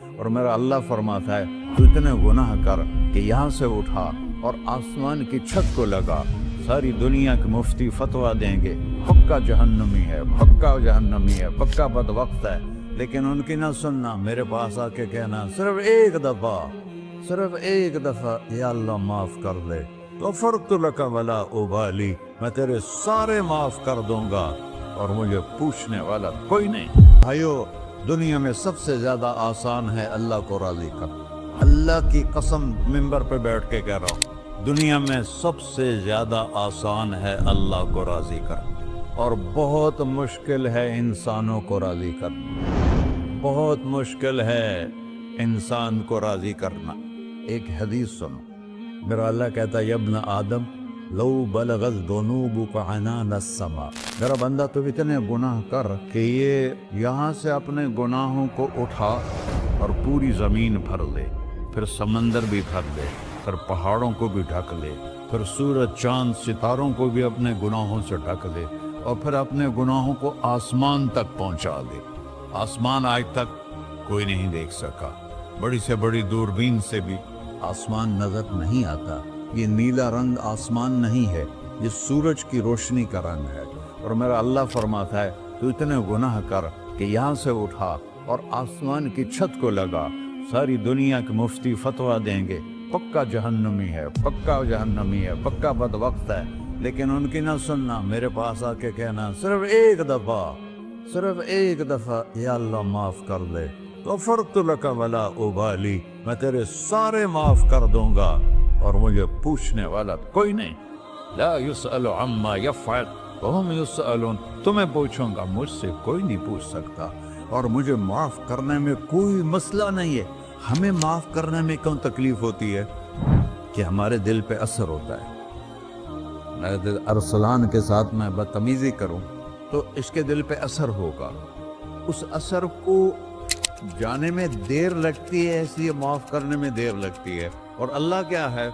اور میرا اللہ فرماتا ہے تو اتنے گناہ کر کہ یہاں سے اٹھا اور آسمان کی چھت کو لگا، ساری دنیا کے مفتی فتویٰ دیں گے پکا جہنمی ہے، پکا جہنمی ہے، پکا بدبخت ہے، لیکن ان کی نہ سننا، میرے پاس آ کے کہنا صرف ایک دفعہ یا اللہ معاف کر دے، غفرت لک ولا ابالی، میں تیرے سارے معاف کر دوں گا اور مجھے پوچھنے والا کوئی نہیں۔ بھائیو، دنیا میں سب سے زیادہ آسان ہے اللہ کو راضی کرنا، اللہ کی قسم ممبر پہ بیٹھ کے کہہ رہا ہوں، دنیا میں سب سے زیادہ آسان ہے اللہ کو راضی کرنا، اور بہت مشکل ہے انسانوں کو راضی کرنا، بہت مشکل ہے انسان کو راضی کرنا۔ ایک حدیث سنو، میرا اللہ کہتا ہے یا ابن آدم لو بلغت ذنوبک عنان السماء، میرا بندہ تو اتنے گناہ کر کہ یہ یہاں سے اپنے گناہوں کو اٹھا اور پوری زمین بھر لے، پھر سمندر بھی بھر لے، پھر پہاڑوں کو بھی ڈھک لے، پھر سورج چاند ستاروں کو بھی اپنے گناہوں سے ڈھک لے، اور پھر اپنے گناہوں کو آسمان تک پہنچا دے۔ آسمان آج تک کوئی نہیں دیکھ سکا، بڑی سے بڑی دوربین سے بھی آسمان نظر نہیں آتا۔ یہ نیلا رنگ آسمان نہیں ہے، یہ سورج کی روشنی کا رنگ ہے۔ اور میرا اللہ فرماتا ہے تو اتنے گناہ کر کہ یہاں سے اٹھا اور آسمان کی چھت کو لگا، ساری دنیا کے مفتی فتویٰ دیں گے پکا جہنمی ہے، پکا جہنمی ہے، پکا بدبخت ہے، لیکن ان کی نہ سننا، میرے پاس آ کے کہنا صرف ایک دفعہ یا اللہ معاف کر دے، غفرت لک ولا ابالی، میں تیرے سارے معاف کر دوں گا اور مجھے پوچھنے والا کوئی نہیں۔ لا يسأل عما يفعل وهم يسألون، تمہیں پوچھوں گا، مجھ سے کوئی نہیں پوچھ سکتا، اور مجھے معاف کرنے میں کوئی مسئلہ نہیں ہے۔ ہمیں معاف کرنے میں کیوں تکلیف ہوتی ہے؟ کہ ہمارے دل پہ اثر ہوتا ہے۔ میرے دل ارسلان کے ساتھ میں بدتمیزی کروں تو اس کے دل پہ اثر ہوگا، اس اثر کو جانے میں دیر لگتی ہے، اس لیے معاف کرنے میں دیر لگتی ہے۔ اور اللہ کیا ہے؟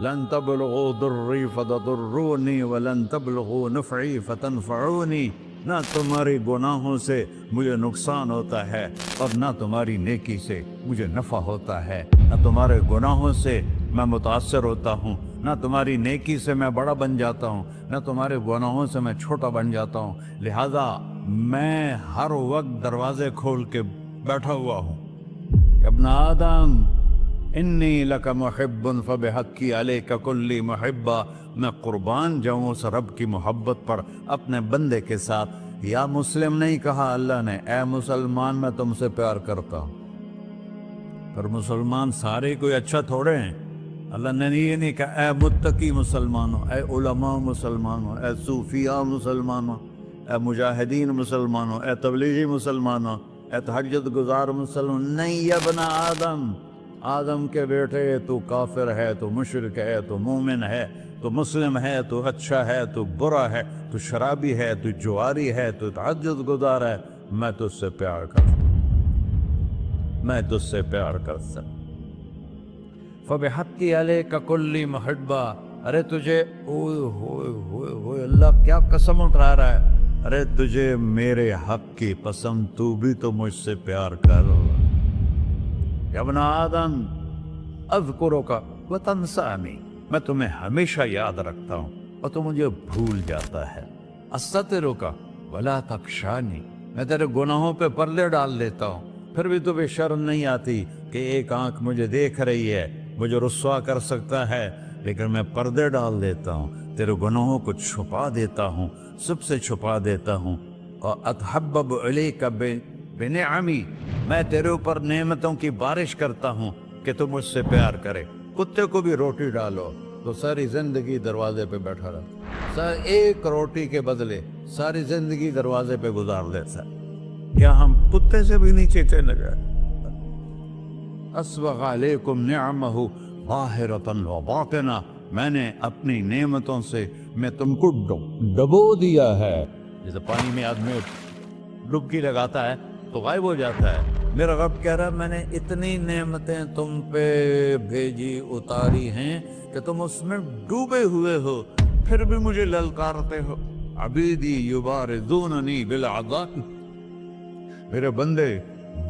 لن تبلغوا ضرری فتضرونی ولن تبلغوا نفعی فتنفعونی، نہ تمہاری گناہوں سے مجھے نقصان ہوتا ہے اور نہ تمہاری نیکی سے مجھے نفع ہوتا ہے، نہ تمہارے گناہوں سے میں متاثر ہوتا ہوں، نہ تمہاری نیکی سے میں بڑا بن جاتا ہوں، نہ تمہارے گناہوں سے میں چھوٹا بن جاتا ہوں، لہذا میں ہر وقت دروازے کھول کے بیٹھا ہوا ہوں۔ ابن آدم انی لک محب فبحقی علیک کلی محبہ، میں قربان جاؤں اس رب کی محبت پر اپنے بندے کے ساتھ۔ یا مسلم نہیں کہا اللہ نے، اے مسلمان میں تم سے پیار کرتا ہوں۔ پر مسلمان سارے کوئی اچھا تھوڑے ہیں، اللہ نے یہ نہیں کہا اے متقی مسلمانوں، اے علماء مسلمانوں، اے صوفیاء مسلمانوں، اے مجاہدین مسلمانوں، اے تبلیغی مسلمانوں، اے تہجد گزار مسلمان، نہیں یا ابن آدم، آدم کے بیٹے، تو کافر ہے، تو مشرک ہے، تو مومن ہے، تو مسلم ہے، تو اچھا ہے، تو برا ہے، تو شرابی ہے، تو جواری ہے، تو تہجد گزار ہے، میں تجھ سے پیار کرتا ہوں، میں تجھ سے پیار کرتا ہوں۔ فبحقی علیک کلی محبہ، ارے تجھے اوئے ہوئے ہوئے ہوئے، اللہ کیا قسم اٹھا رہا ہے، ارے تجھے میرے حق کی پسند، تو بھی تو مجھ سے پیار کر۔ یا ابن آدم اذکرک وتنسانی، میں تمہیں ہمیشہ یاد رکھتا ہوں اور تو مجھے بھول جاتا ہے۔ استترک ولا تخشانی، میں تیرے گناہوں پہ پردے ڈال دیتا ہوں، پھر بھی تمہیں شرم نہیں آتی کہ ایک آنکھ مجھے دیکھ رہی ہے، مجھے رسوا کر سکتا ہے، لیکن میں پردے ڈال دیتا ہوں، تیرے گناہوں کو چھپا دیتا ہوں، سب سے چھپا دیتا ہوں۔ اور اتحبب الیک بنعمی، میں تیرے اوپر نعمتوں کی بارش کرتا ہوں کہ تو مجھ سے پیار کرے۔ کتے کو بھی روٹی ڈالو تو ساری زندگی دروازے پہ بیٹھا رہتا، ایک روٹی کے بدلے ساری زندگی دروازے پہ گزار دیتا ہے۔ کیا ہم کتے سے بھی نیچے چلے گئے؟ اسبغ علیکم نعمہ ظاہرۃ و باطنہ، میں نے اپنی نعمتوں سے میں تم کو ڈبو دیا ہے۔ جیسے پانی میں آدمی ڈبکی لگاتا ہے تو غائب ہو جاتا ہے، میرا رب کہہ رہا ہے میں نے اتنی نعمتیں تم پہ بھیجی، اتاری ہیں کہ تم اس میں ڈوبے ہوئے ہو، پھر بھی مجھے للکارتے ہو۔ عبیدی یبارزوننی بالعذاب، میرے بندے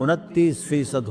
29%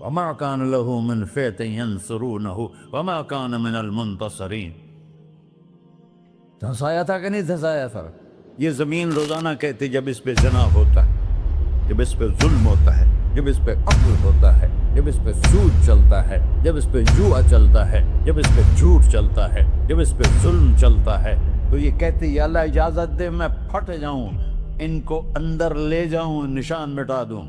وما كان له من فئة ينصرونه وما كان من المنتصرين. دھنسایا تھا کہ نہیں دھنسایا تھا؟ یہ زمین روزانہ کہتی جب اس پہ زنا ہوتا ہے، جب اس پہ ظلم ہوتا ہے، جب اس پہ قتل ہوتا ہے، جب اس پہ سود چلتا ہے، جب اس پہ جوا چلتا ہے، جب اس پہ جھوٹ چلتا ہے، جب اس پہ ظلم چلتا ہے، تو یہ کہتے یا اللہ اجازت دے میں پھٹ جاؤں، ان کو اندر لے جاؤں، نشان مٹا دوں.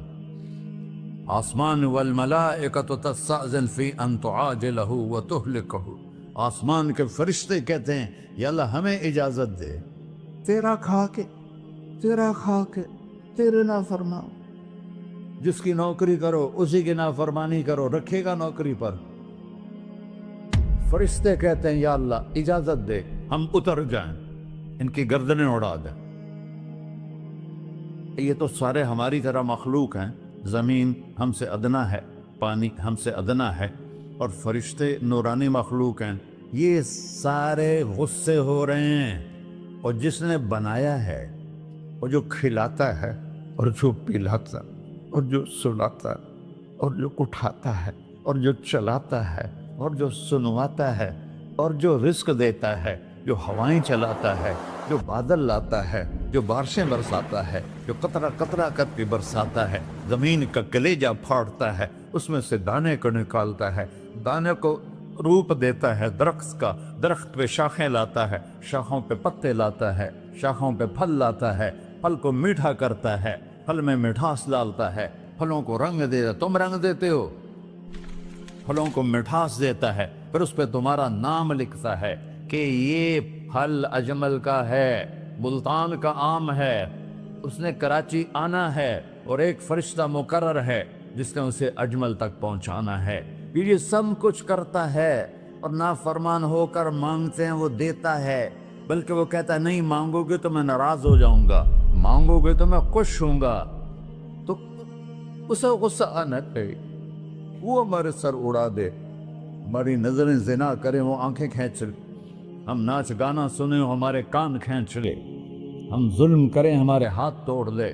آسمان والملائکۃ تستأذن فی ان تعاجلہ وتہلکہ. آسمان کے فرشتے کہتے ہیں یا اللہ ہمیں اجازت دے، تیرا کھا کے تیرے نافرمان، جس کی نوکری کرو اسی کی نافرمانی کرو، رکھے گا نوکری پر. فرشتے کہتے ہیں یا اللہ اجازت دے ہم اتر جائیں، ان کی گردنیں اڑا دیں. یہ تو سارے ہماری طرح مخلوق ہیں، زمین ہم سے ادنا ہے، پانی ہم سے ادنا ہے، اور فرشتے نورانی مخلوق ہیں. یہ سارے غصے ہو رہے ہیں، اور جس نے بنایا ہے، اور جو کھلاتا ہے، اور جو پلاتا، اور جو سلاتا، اور جو اٹھاتا ہے، اور جو چلاتا ہے، اور جو سنواتا ہے، اور جو رزق دیتا ہے، جو ہوائیں چلاتا ہے، جو بادل لاتا ہے، جو بارشیں برساتا ہے، جو قطرہ قطرہ کر کے برساتا ہے، زمین کا کلیجہ پھاڑتا ہے، اس میں سے دانے کو نکالتا ہے، دانے کو روپ دیتا ہے درخت کا، درخت پہ شاخیں لاتا ہے، شاخوں پہ پتے لاتا ہے، شاخوں پہ پھل لاتا ہے، پھل کو میٹھا کرتا ہے، پھل میں مٹھاس ڈالتا ہے، پھلوں کو رنگ دیتا. تم رنگ دیتے ہو، پھلوں کو مٹھاس دیتا ہے، پھر اس پہ تمہارا نام لکھتا ہے کہ یہ پھل اجمل کا ہے، ملتان کا آم ہے، اس نے کراچی آنا ہے، اور ایک فرشتہ مقرر ہے جس نے اسے اجمل تک پہنچانا ہے. یہ سب کچھ کرتا ہے، اور نافرمان ہو کر مانگتے ہیں وہ دیتا ہے، بلکہ وہ کہتا ہے نہیں مانگو گے تو میں ناراض ہو جاؤں گا، مانگو گے تو میں خوش ہوں گا. تو اسے غصہ آنا چاہیے، وہ ہمارے سر اڑا دے، ہماری نظریں زنا کریں وہ آنکھیں کھینچ لے، ہم ناچ گانا سنیں ہمارے کان کھینچ لے، ہم ظلم کریں ہمارے ہاتھ توڑ دے،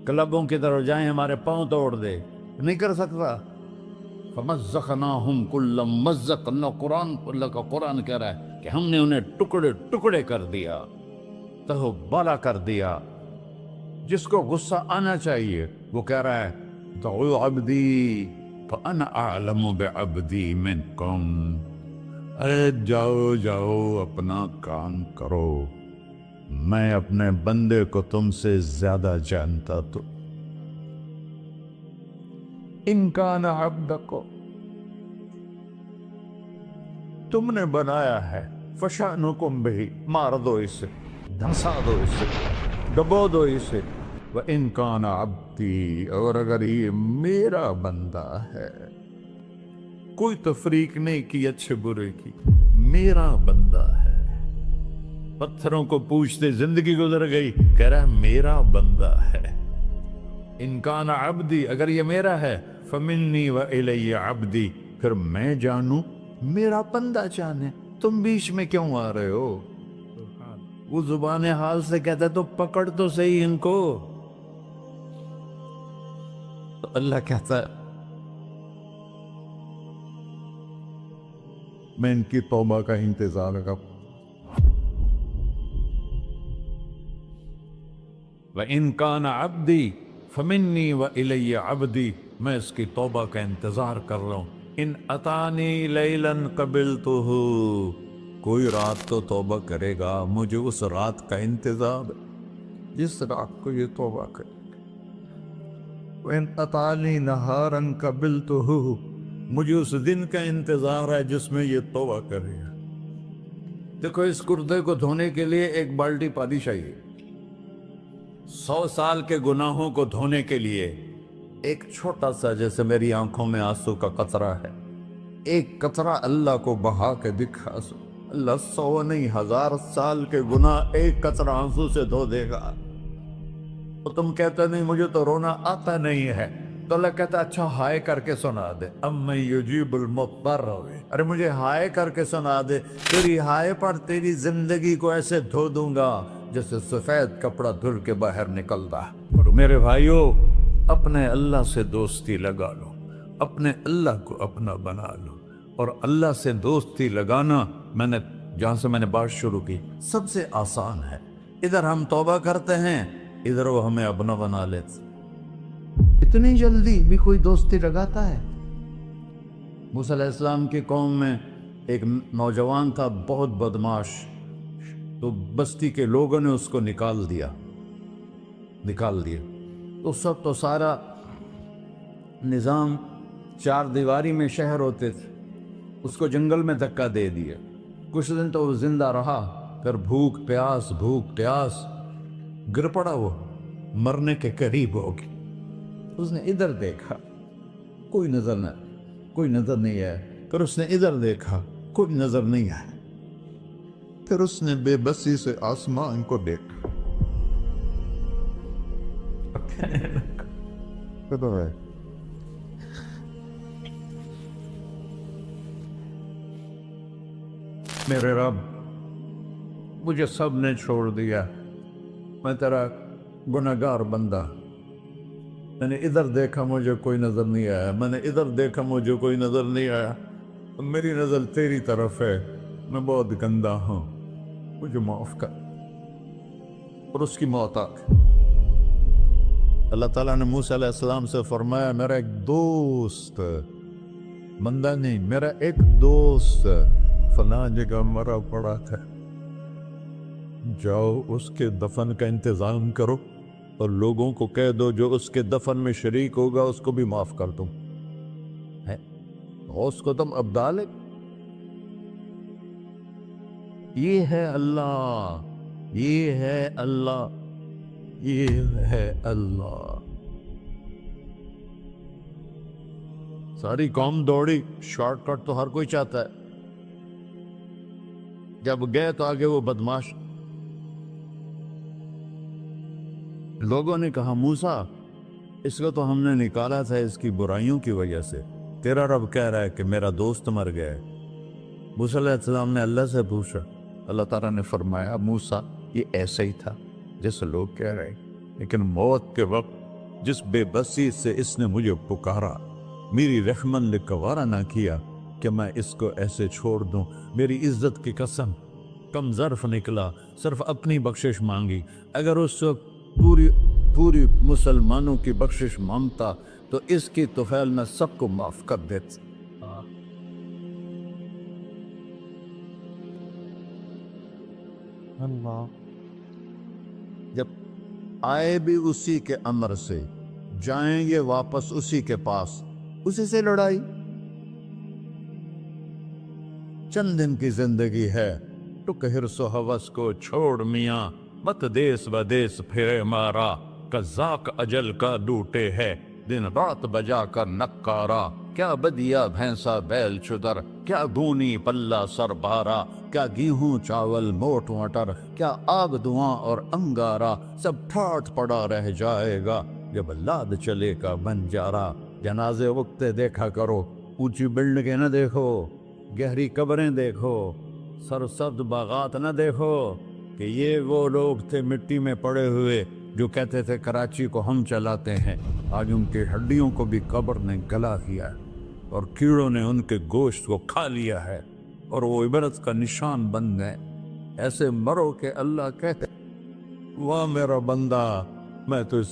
کلبوں کی طرف جائیں ہمارے پاؤں توڑ دے. نہیں کر سکتا. فَمَزَّقْنَاهُمْ كُلَّ مُمَزَّقٍ. اللہ کا قرآن کہہ رہا ہے کہ ہم نے انہیں ٹکڑے ٹکڑے کر دیا، تہو بالا کر دیا. جس کو غصہ آنا چاہیے وہ کہہ رہا ہے دعوا عبدی فانا اعلم بعبدی منکم. ارے جاؤ جاؤ اپنا کام کرو، میں اپنے بندے کو تم سے زیادہ جانتا. تو ان کان عبدکم، تم نے بنایا ہے، فشانکم بہی، مار دو اسے، دھنسا دو اسے، ڈبو دو اسے. وَإِن كَانَ عَبْدِي، اور اگر یہ میرا بندہ ہے، کوئی تفریق نہیں کی اچھے برے کی، میرا بندہ ہے. پتھروں کو پوچھتے زندگی گزر گئی، کہہ رہا ہے میرا بندہ ہے. ان کان عبدی، اگر یہ میرا ہے، فمنی وإلی عبدی، پھر میں جانوں میرا بندہ جانے. تم بیچ میں کیوں آ رہے ہو؟ وہ زبان حال سے کہتا ہے تو پکڑ تو صحیح ان کو. تو اللہ کہتا ہے میں ان کی توبہ کا انتظار کروں. وَإِن كَانَ عَبْدِي فَمِنِّي وَإِلَيَّ عَبْدِي، میں اس کی توبہ کا انتظار کر رہا ہوں. ان اتانی لیلاً قبلتہ، کوئی رات تو توبہ کرے گا، مجھے اس رات کا انتظار ہے جس رات کو یہ توبہ کرے. وَإِنْ أَطَانِي نَهَارًا قَبِلْتُهُ، مجھے اس دن کا انتظار ہے جس میں یہ توبہ کرے گا. دیکھو اس کردے کو دھونے کے لیے ایک بالٹی پانی چاہیے. 100 سال کے گناہوں کو دھونے کے لیے ایک چھوٹا سا، جیسے میری آنکھوں میں آنسو کا قطرہ ہے، ایک قطرہ اللہ کو بہا کے دکھا سو، اللہ 100 نہیں 1000 سال کے گناہ ایک قطرہ آنسو سے دھو دے گا. تو تم کہتے نہیں مجھے تو رونا آتا نہیں ہے، تو اللہ کہتا اچھا ہائے کر کے سنا دے. اَمَّن يُجِيبُ الْمُضْطَرَّ، ارے مجھے ہائے کر کے سنا دے، تیری ہائے پر تیری زندگی کو ایسے دھو دوں گا جیسے سفید کپڑا دھل کے باہر نکلتا. میرے بھائیو، اپنے اللہ سے دوستی لگا لو، اپنے اللہ کو اپنا بنا لو، اور اللہ سے دوستی لگانا جہاں سے میں نے بات شروع کی سب سے آسان ہے۔ ادھر ہم توبہ کرتے ہیں، ادھر وہ ہمیں اپنا بنا لیتے۔ اتنی جلدی بھی کوئی دوستی لگاتا ہے؟ موسیٰ علیہ السلام کی قوم میں ایک نوجوان تھا بہت بدماش، تو بستی کے لوگوں نے اس کو نکال دیا۔ تو سب تو سارا نظام چار دیواری میں شہر ہوتے تھے، اس کو جنگل میں دھکا دے دیا۔ کچھ دن تو وہ زندہ رہا، پھر بھوک پیاس گر پڑا، وہ مرنے کے قریب ہو گیا۔ اس نے ادھر دیکھا، کوئی نظر نہیں آیا، پھر اس نے ادھر دیکھا، کوئی نظر نہیں آیا، پھر اس نے بے بسی سے آسمان کو دیکھا۔ میرے رب، مجھے سب نے چھوڑ دیا، میں تیرا گنہگار بندہ، میں نے ادھر دیکھا مجھے کوئی نظر نہیں آیا، میں نے ادھر دیکھا مجھے کوئی نظر نہیں آیا، میری نظر تیری طرف ہے، میں بہت گندا ہوں، مجھے معاف کر۔ اور اس کی موت آ گئی۔ اللہ تعالیٰ نے موسیٰ علیہ السلام سے فرمایا، میرا ایک دوست، بندہ نہیں، میرا ایک دوست فلاں جگہ مرا پڑا تھا، جاؤ اس کے دفن کا انتظام کرو اور لوگوں کو کہہ دو جو اس کے دفن میں شریک ہوگا اس کو بھی معاف کر دوں۔ اس کو تم ابدال ہے۔ یہ ہے اللہ، یہ ہے اللہ، یہ ہے اللہ۔ ساری قوم دوڑی، شارٹ کٹ تو ہر کوئی چاہتا ہے۔ جب گئے تو آگے وہ بدماش، لوگوں نے کہا موسیٰ اس کو تو ہم نے نکالا تھا اس کی برائیوں کی وجہ سے، تیرا رب کہہ رہا ہے کہ میرا دوست مر گیا ہے۔ موسیٰ علیہ السلام نے اللہ سے پوچھا، اللہ تعالیٰ نے فرمایا موسیٰ یہ ایسے ہی تھا جیسے لوگ کہہ رہے، لیکن موت کے وقت جس بے بسی سے اس نے مجھے پکارا، میری رحمت نے گوارا نہ کیا کہ میں اس کو ایسے چھوڑ دوں۔ میری عزت کی قسم، کم ظرف نکلا، صرف اپنی بخشش مانگی۔ اگر اس وقت پوری مسلمانوں کی بخشش مانگتا تو اس کی طفیل میں سب کو معاف کر دیتا۔ اللہ جب آئے بھی اسی کے امر سے، جائیں گے واپس اسی کے پاس، اسی سے لڑائی۔ چند دن کی زندگی ہے، تو حرص و ہوس کو چھوڑ میاں، مت دیس بدیس پھرے مارا، قزاق اجل کا ڈوٹے ہے، دن رات بجا کر نکارا، کیا بدیا بھینسا بیل چدر، کیا گونی پلہ سر بارا، کیا گیہوں چاول موٹ مٹر، کیا آگ دھواں اور انگارا، سب ٹھاٹھ پڑا رہ جائے گا جب لاد چلے کا بنجارا۔ جنازے وقتے دیکھا کرو، اونچی بلڈنگیں نہ دیکھو، گہری قبریں دیکھو، سرسبز باغات نہ دیکھو کہ یہ وہ لوگ تھے مٹی میں پڑے ہوئے جو کہتے تھے کراچی کو ہم چلاتے ہیں۔ آج ان کی ہڈیوں کو بھی قبر نے گلا کیا ہے اور کیڑوں نے ان کے گوشت کو کھا لیا ہے اور وہ عبرت کا نشان بن گئے۔ ایسے مرو کہ اللہ کہتے واہ میرا بندہ، میں تو اس